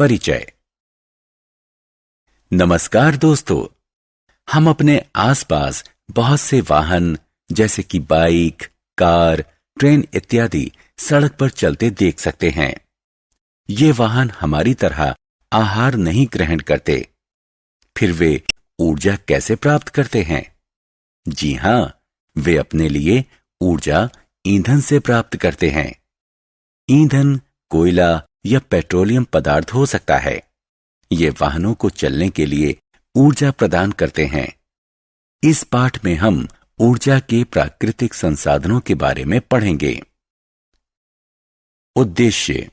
परिचय। नमस्कार दोस्तों, हम अपने आसपास बहुत से वाहन जैसे कि बाइक, कार, ट्रेन इत्यादि सड़क पर चलते देख सकते हैं। ये वाहन हमारी तरह आहार नहीं ग्रहण करते। फिर वे ऊर्जा कैसे प्राप्त करते हैं? जी हां, वे अपने लिए ऊर्जा ईंधन से प्राप्त करते हैं। ईंधन कोयला या पेट्रोलियम पदार्थ हो सकता है। ये वाहनों को चलने के लिए ऊर्जा प्रदान करते हैं। इस पाठ में हम ऊर्जा के प्राकृतिक संसाधनों के बारे में पढ़ेंगे। उद्देश्य।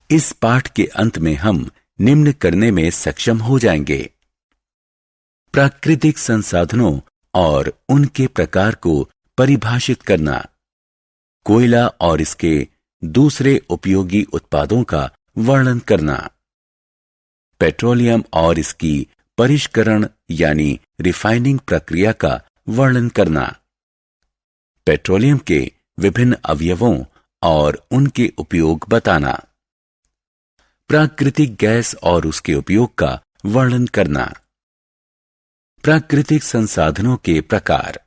इस पाठ के अंत में हम निम्न करने में सक्षम हो जाएंगे: प्राकृतिक संसाधनों और उनके प्रकार को परिभाषित करना, कोयला और इसके दूसरे उपयोगी उत्पादों का वर्णन करना, पेट्रोलियम और इसकी परिष्करण यानी रिफाइनिंग प्रक्रिया का वर्णन करना, पेट्रोलियम के विभिन्न अवयवों और उनके उपयोग बताना, प्राकृतिक गैस और उसके उपयोग का वर्णन करना। प्राकृतिक संसाधनों के प्रकार।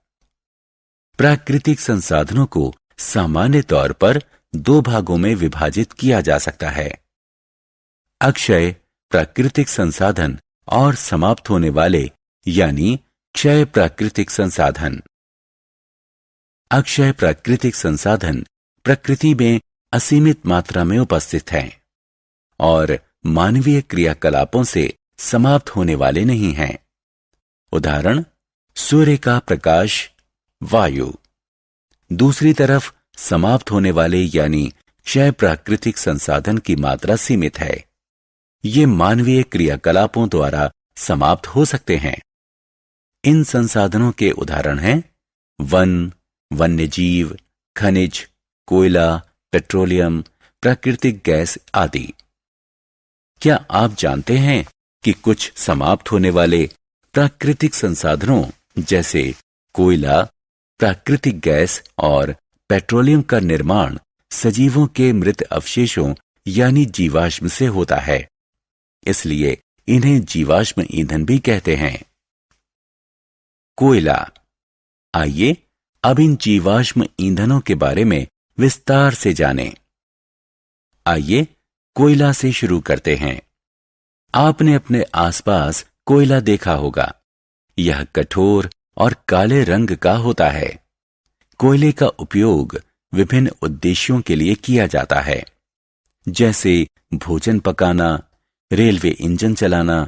प्राकृतिक संसाधनों को सामान्य तौर पर दो भागों में विभाजित किया जा सकता है: अक्षय प्राकृतिक संसाधन और समाप्त होने वाले यानी क्षय प्राकृतिक संसाधन। अक्षय प्राकृतिक संसाधन प्रकृति में असीमित मात्रा में उपस्थित हैं और मानवीय क्रियाकलापों से समाप्त होने वाले नहीं हैं। उदाहरण: सूर्य का प्रकाश, वायु। दूसरी तरफ समाप्त होने वाले यानी क्षय प्राकृतिक संसाधन की मात्रा सीमित है। ये मानवीय क्रियाकलापों द्वारा समाप्त हो सकते हैं। इन संसाधनों के उदाहरण हैं वन, वन्यजीव, खनिज, कोयला, पेट्रोलियम, प्राकृतिक गैस आदि। क्या आप जानते हैं कि कुछ समाप्त होने वाले प्राकृतिक संसाधनों जैसे कोयला, प्राकृतिक गैस और पेट्रोलियम का निर्माण सजीवों के मृत अवशेषों यानी जीवाश्म से होता है, इसलिए इन्हें जीवाश्म ईंधन भी कहते हैं। कोयला। आइए अब इन जीवाश्म ईंधनों के बारे में विस्तार से जानें। आइए कोयला से शुरू करते हैं। आपने अपने आसपास कोयला देखा होगा। यह कठोर और काले रंग का होता है। कोयले का उपयोग विभिन्न उद्देश्यों के लिए किया जाता है, जैसे भोजन पकाना, रेलवे इंजन चलाना,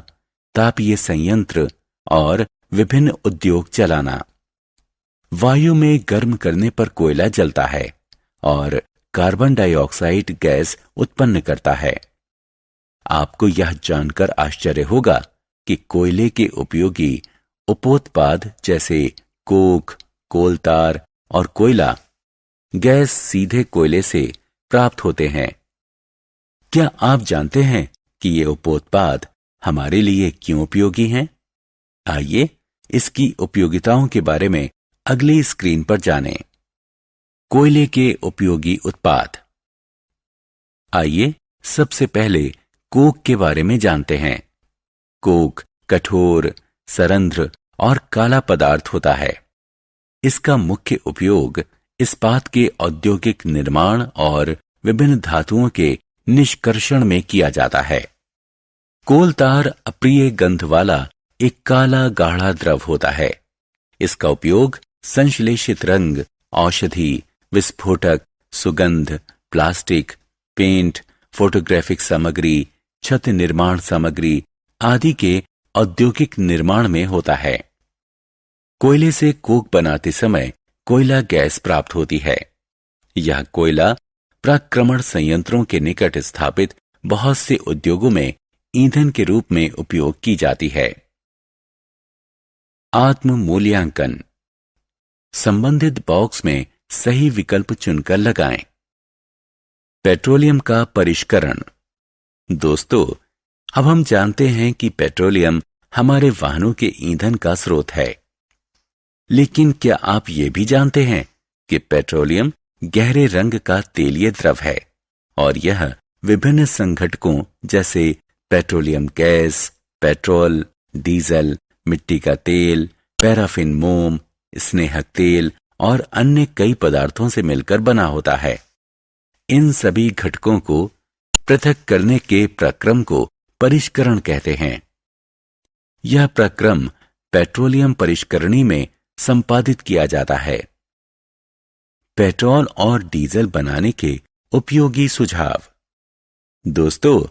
तापीय संयंत्र और विभिन्न उद्योग चलाना। वायु में गर्म करने पर कोयला जलता है और कार्बन डाइऑक्साइड गैस उत्पन्न करता है। आपको यह जानकर आश्चर्य होगा कि कोयले के उपयोगी उपोत्पाद जैसे कोक, कोलतार और कोयला गैस सीधे कोयले से प्राप्त होते हैं। क्या आप जानते हैं कि ये उपोत्पाद हमारे लिए क्यों उपयोगी हैं? आइए इसकी उपयोगिताओं के बारे में अगली स्क्रीन पर जानें। कोयले के उपयोगी उत्पाद। आइए सबसे पहले कोक के बारे में जानते हैं। कोक कठोर, सरंध्र और काला पदार्थ होता है। इसका मुख्य उपयोग इस्पात के औद्योगिक निर्माण और विभिन्न धातुओं के निष्कर्षण में किया जाता है। कोलतार अप्रिय गंध वाला एक काला गाढ़ा द्रव होता है। इसका उपयोग संश्लेषित रंग, औषधि, विस्फोटक, सुगंध, प्लास्टिक, पेंट, फोटोग्राफिक सामग्री, छत निर्माण सामग्री आदि के औद्योगिक निर्माण में होता है। कोयले से कोक बनाते समय कोयला गैस प्राप्त होती है। यह कोयला प्राक्रमण संयंत्रों के निकट स्थापित बहुत से उद्योगों में ईंधन के रूप में उपयोग की जाती है। आत्म मूल्यांकन। संबंधित बॉक्स में सही विकल्प चुनकर लगाएं। पेट्रोलियम का परिष्करण। दोस्तों, अब हम जानते हैं कि पेट्रोलियम हमारे वाहनों के ईंधन का स्रोत है। लेकिन क्या आप ये भी जानते हैं कि पेट्रोलियम गहरे रंग का तेलीय द्रव है और यह विभिन्न संघटकों जैसे पेट्रोलियम गैस, पेट्रोल, डीजल, मिट्टी का तेल, पैराफिन मोम, स्नेहक तेल और अन्य कई पदार्थों से मिलकर बना होता है। इन सभी घटकों को पृथक करने के प्रक्रम को परिष्करण कहते हैं। यह प्रक्रम पेट्रोलियम परिष्करणी में संपादित किया जाता है। पेट्रोल और डीजल बनाने के उपयोगी सुझाव। दोस्तों,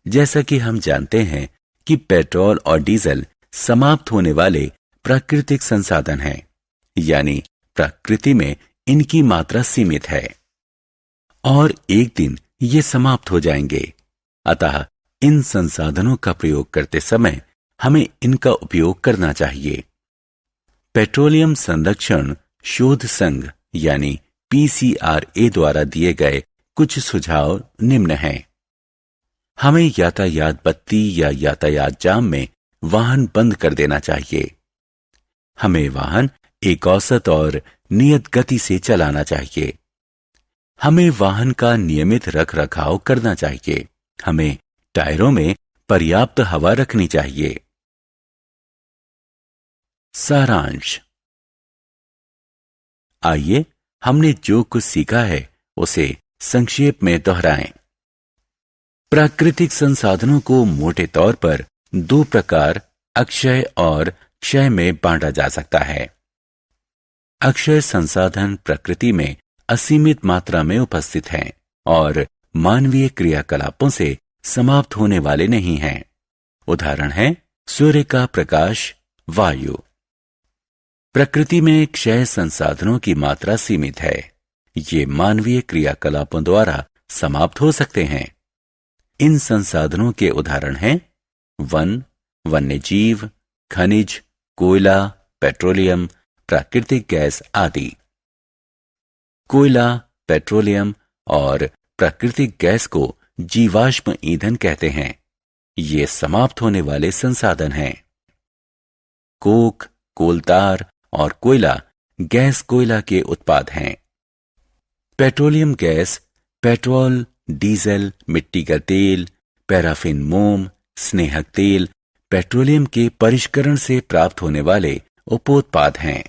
जैसा कि हम जानते हैं कि पेट्रोल और डीजल समाप्त होने वाले प्राकृतिक संसाधन हैं, यानी प्रकृति में इनकी मात्रा सीमित है और एक दिन ये समाप्त हो जाएंगे। अतः इन संसाधनों का प्रयोग करते समय हमें इनका उपयोग करना चाहिए। पेट्रोलियम संरक्षण शोध संघ यानी PCRA द्वारा दिए गए कुछ सुझाव निम्न हैं। हमें यातायात बत्ती या यातायात जाम में वाहन बंद कर देना चाहिए। हमें वाहन एक औसत और नियत गति से चलाना चाहिए। हमें वाहन का नियमित रख रखाव करना चाहिए। हमें टायरों में पर्याप्त हवा रखनी चाहिए। सारांश। आइए हमने जो कुछ सीखा है उसे संक्षेप में दोहराएं। प्राकृतिक संसाधनों को मोटे तौर पर दो प्रकार अक्षय और क्षय में बांटा जा सकता है। अक्षय संसाधन प्रकृति में असीमित मात्रा में उपस्थित हैं और मानवीय क्रियाकलापों से समाप्त होने वाले नहीं हैं। उदाहरण है सूर्य का प्रकाश, वायु। प्रकृति में क्षय संसाधनों की मात्रा सीमित है। ये मानवीय क्रियाकलापों द्वारा समाप्त हो सकते हैं। इन संसाधनों के उदाहरण हैं वन, वन्यजीव, खनिज, कोयला, पेट्रोलियम, प्राकृतिक गैस आदि। कोयला, पेट्रोलियम और प्राकृतिक गैस को जीवाश्म ईंधन कहते हैं। ये समाप्त होने वाले संसाधन हैं। कोक, कोलतार और कोयला गैस कोयला के उत्पाद हैं। पेट्रोलियम गैस पेट्रोल, डीजल, मिट्टी का तेल, पैराफिन मोम, स्नेहक तेल, पेट्रोलियम के परिष्करण से प्राप्त होने वाले उपोत्पाद हैं।